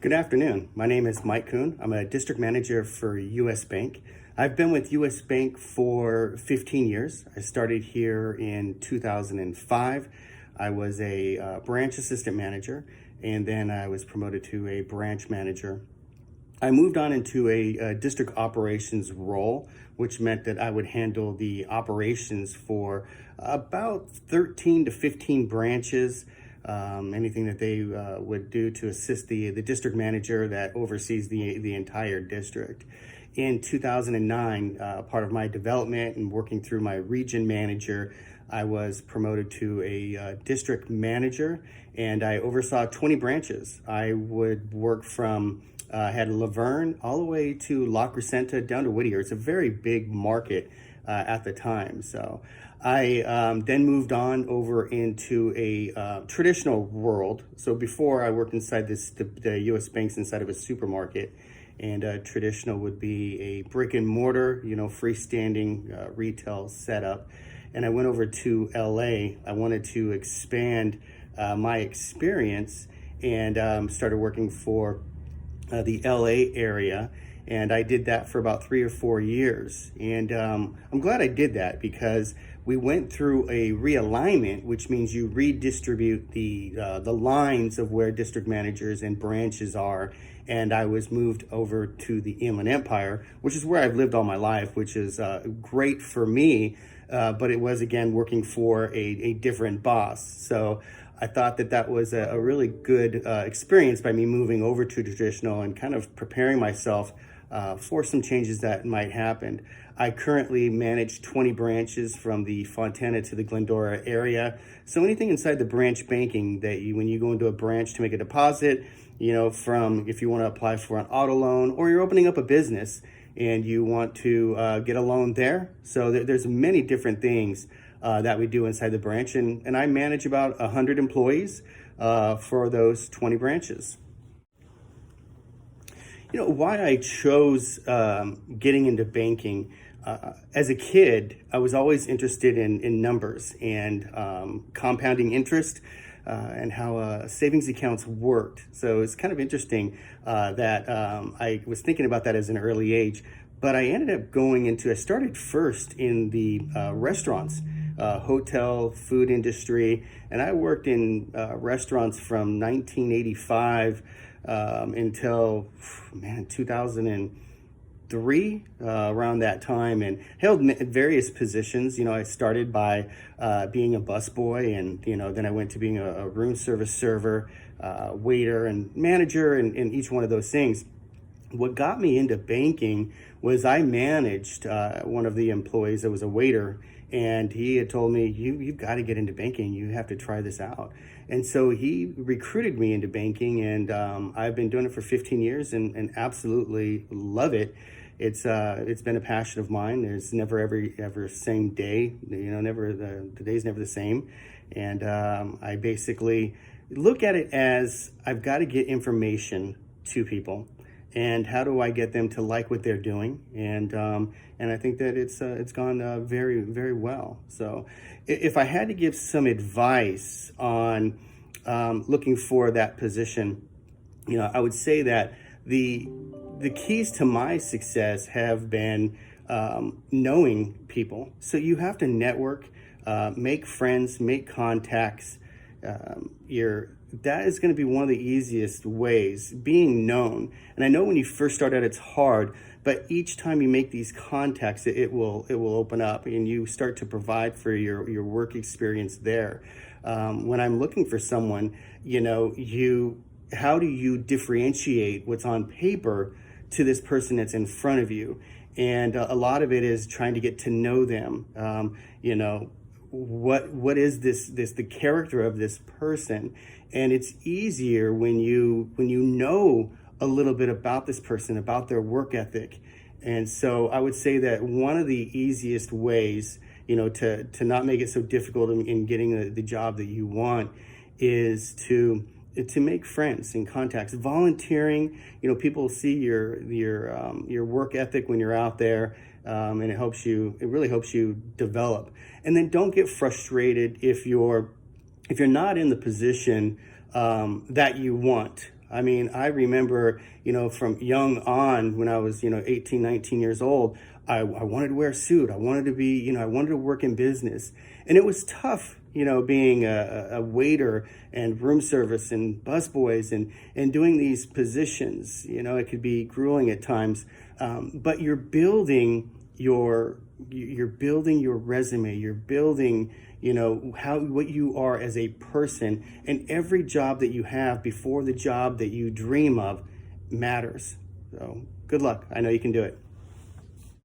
Good afternoon. My name is Mike Kuhn. I'm a district manager for U.S. Bank. I've been with U.S. Bank for 15 years. I started here in 2005. I was a branch assistant manager, and then I was promoted to a branch manager. I moved on into a district operations role, which meant that I would handle the operations for about 13 to 15 branches, anything that they would do to assist the district manager that oversees the entire district. In 2009, part of my development and working through my region manager, I was promoted to a district manager, and I oversaw 20 branches. I would work from had Laverne all the way to La Crescenta down to Whittier. It's a very big market at the time. So I then moved on over into a traditional world. So before I worked inside the U.S. banks inside of a supermarket, and traditional would be a brick and mortar, freestanding retail setup. And I went over to LA. I wanted to expand my experience and started working for the LA area, and I did that for about 3 or 4 years. And I'm glad I did that because we went through a realignment, which means you redistribute the lines of where district managers and branches are. And I was moved over to the Inland Empire, which is where I've lived all my life, which is great for me. But it was, again, working for a different boss. So I thought that was a really good experience by me moving over to traditional and kind of preparing myself for some changes that might happen. I currently manage 20 branches from the Fontana to the Glendora area. So anything inside the branch banking that when you go into a branch to make a deposit, from if you want to apply for an auto loan or you're opening up a business and you want to get a loan there. So there's many different things that we do inside the branch, and I manage about 100 employees for those 20 branches. Why I chose getting into banking. As a kid, I was always interested in numbers and compounding interest and how savings accounts worked. So it's kind of interesting that I was thinking about that as an early age. But I ended up I started first in the restaurants, hotel, food industry, and I worked in restaurants from 1985 until 2003, around that time, and held various positions. I started by being a busboy, and then I went to being a room service server, waiter, and manager, and each one of those things. What got me into banking was I managed one of the employees that was a waiter, and he had told me, you've got to get into banking. You have to try this out. And so he recruited me into banking, and I've been doing it for 15 years and absolutely love it. It's been a passion of mine. There's never ever same day, the day's never the same. And I basically look at it as I've got to get information to people. And how do I get them to like what they're doing? And I think that it's gone very, very well. So if I had to give some advice on looking for that position, I would say that the keys to my success have been knowing people. So you have to network, make friends, make contacts. That is going to be one of the easiest ways, being known. And I know when you first start out, it's hard, but each time you make these contacts, it will open up, and you start to provide for your work experience there. When I'm looking for someone, how do you differentiate what's on paper to this person that's in front of you? And a lot of it is trying to get to know them. What is the character of this person? And it's easier when you know a little bit about this person, about their work ethic. And so I would say that one of the easiest ways, to not make it so difficult in getting the job that you want is to make friends and contacts. Volunteering, people see your work ethic when you're out there, and it really helps you develop. And then don't get frustrated if you're not in the position that you want. I mean, I remember, from young on when I was, 18, 19 years old, I wanted to wear a suit. I wanted to be, I wanted to work in business. And it was tough, being a waiter and room service and busboys and doing these positions. It could be grueling at times, but you're building your resume. You're building, what you are as a person, and every job that you have before the job that you dream of matters. So good luck. I know you can do it.